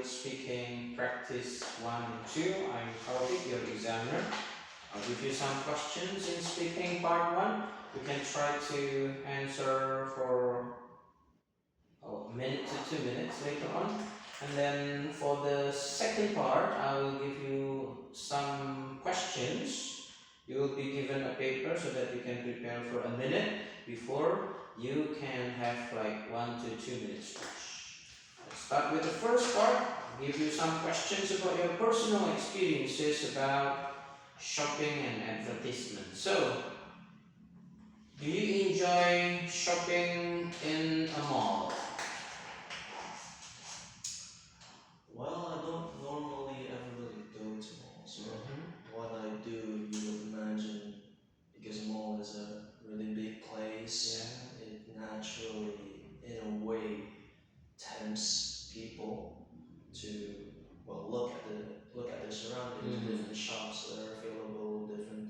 Public Speaking Practice 1 and 2. I'm Hardik, your examiner. I'll give you some questions in speaking part 1. You can try to answer for a minute to 2 minutes later on. And then for the second part, I will give you some questions. You will be given a paper so that you can prepare for a minute before you can have like 1 to 2 minutes each. Let's start with the first part. I'll give you some questions about your personal experiences about shopping and advertisement. So, do you enjoy shopping in a mall? Well, I don't normally ever really go to malls. What I do, you would imagine, because a mall is a really big place, it naturally, in a way, tempts people to look at their surroundings, different shops that are available, different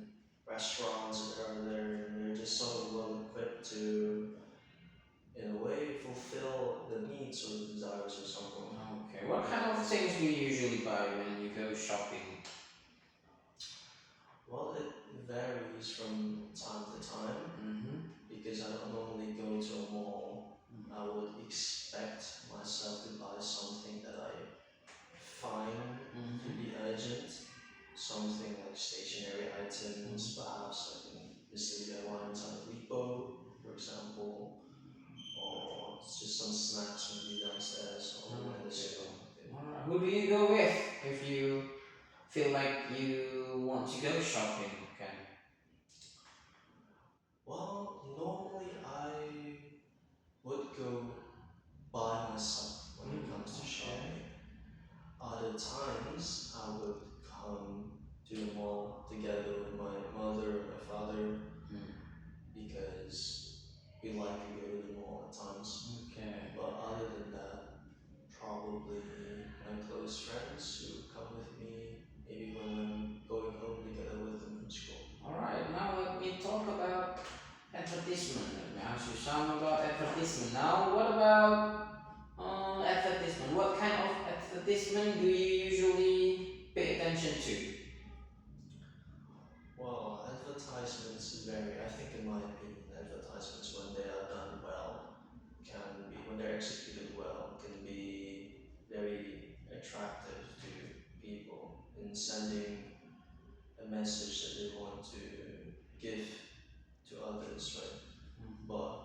restaurants that are there, and they're just so well equipped to, in a way, fulfill the needs or the desires of someone. Okay, what kind of things do you usually buy when you go shopping? Well, it varies from time to time because I don't normally go to a mall. I would expect myself to buy something that I find to be urgent, something like stationery items, perhaps I can mislead airlines on a repo, for example, or just some snacks maybe downstairs or in the store. Alright, who do you go with if you feel like you want to go shopping? Okay. Well, normally I would go by myself when it comes to shopping. Other times I would come to the mall together with my mother or my father because we like to go to the mall at times. Okay. But other than that, probably my close friends who come with me, maybe when I'm going home together with them from school. Alright, now let me talk about advertisement. Let me ask you some about advertisement. Now, what about advertisement? What kind of advertisement do you usually pay attention to? Well, advertisements vary. I think, in my opinion, advertisements, when they are done well, when they're executed well, can be very attractive to people in sending a message that they want to give to others, right? But,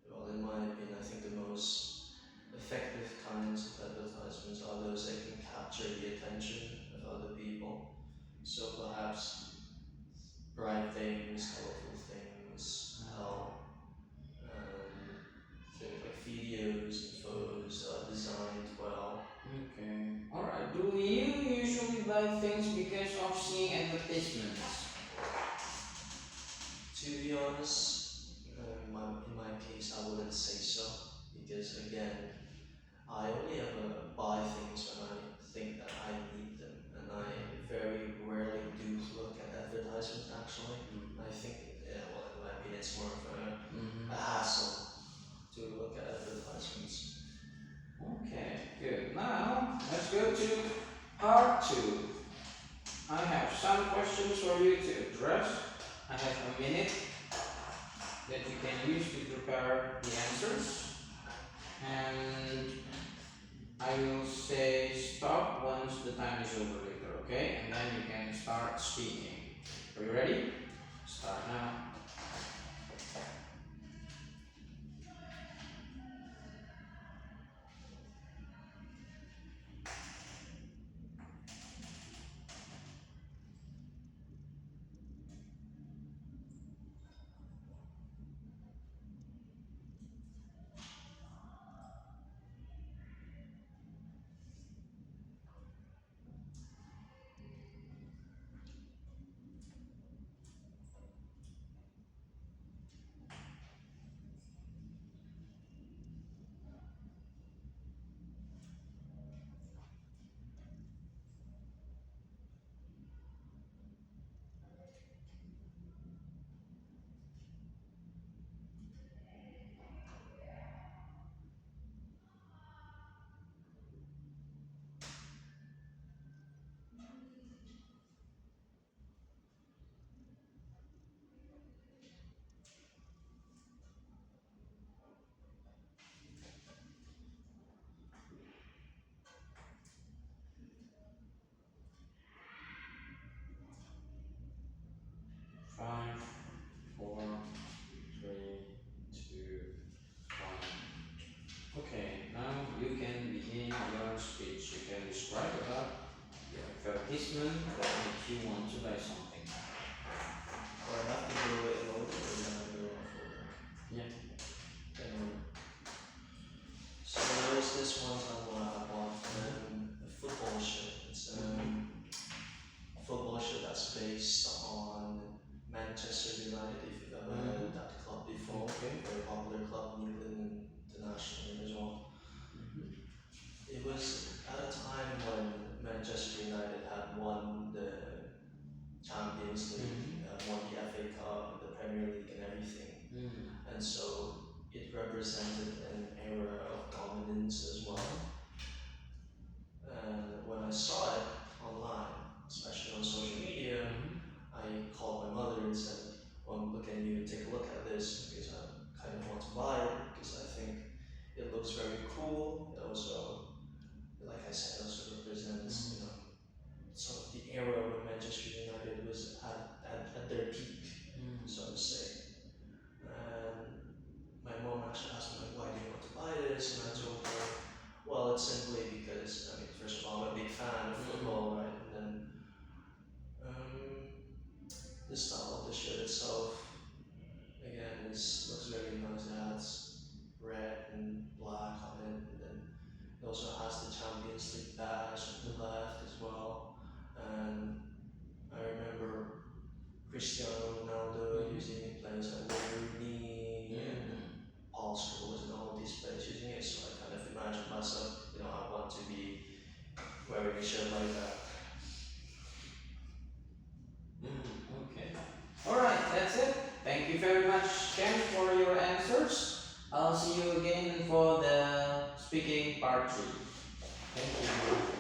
well, in my opinion, I think the most effective kinds of advertisements are those that can capture the attention of other people. So perhaps bright things, colorful things, how things like videos and photos are designed well. Okay. Alright, do you usually buy things because of seeing advertisements? To be honest, in my case, I wouldn't say so, because again, I only ever buy things when I think that I need them, and I very rarely do look at advertisements actually. I think, well, in my opinion, it's more of a hassle to look at advertisements. Okay, good. Now, let's go to part 2. I have some questions for you to address. I have a minute that you can use to prepare the answers. And I will say stop once the time is over later, okay? And then you can start speaking. Are you ready? Start now. something. Or I have to go in order, or you have to go off order. Yeah. So there's this one time when I bought a football shirt. It's a football shirt that's based on Manchester United, if you've ever heard of that club before. Okay. Very popular club in England and internationally as well. It was at a time when Manchester United had won the Champions League, won the FA Cup, the Premier League and everything. And so it represented an era of dominance as well. And when I saw it online, especially on social media, I called my mother and said, well, can you take a look at this, because I kind of want to buy it, because I think it looks very cool. It also, like I said, also represents, you know, sort of the era when Manchester United was at their peak, so to say. And my mom actually asked me, like, why do you want to buy this? And I told her, well, it's simply because, I mean, first of all, I'm a big fan of football, right? And then the style of the shirt itself, again, looks very nice. It has red and black on it, and then it also has the Champions League badge on the left as well. And I remember Cristiano Ronaldo using it, players like Rooney and Paul Scholes and all of these players using it. So I kind of imagine myself, you know, I want to be wearing a shirt like that. Okay. Alright, that's it. Thank you very much, Ken, for your answers. I'll see you again for the speaking part 3. Thank you.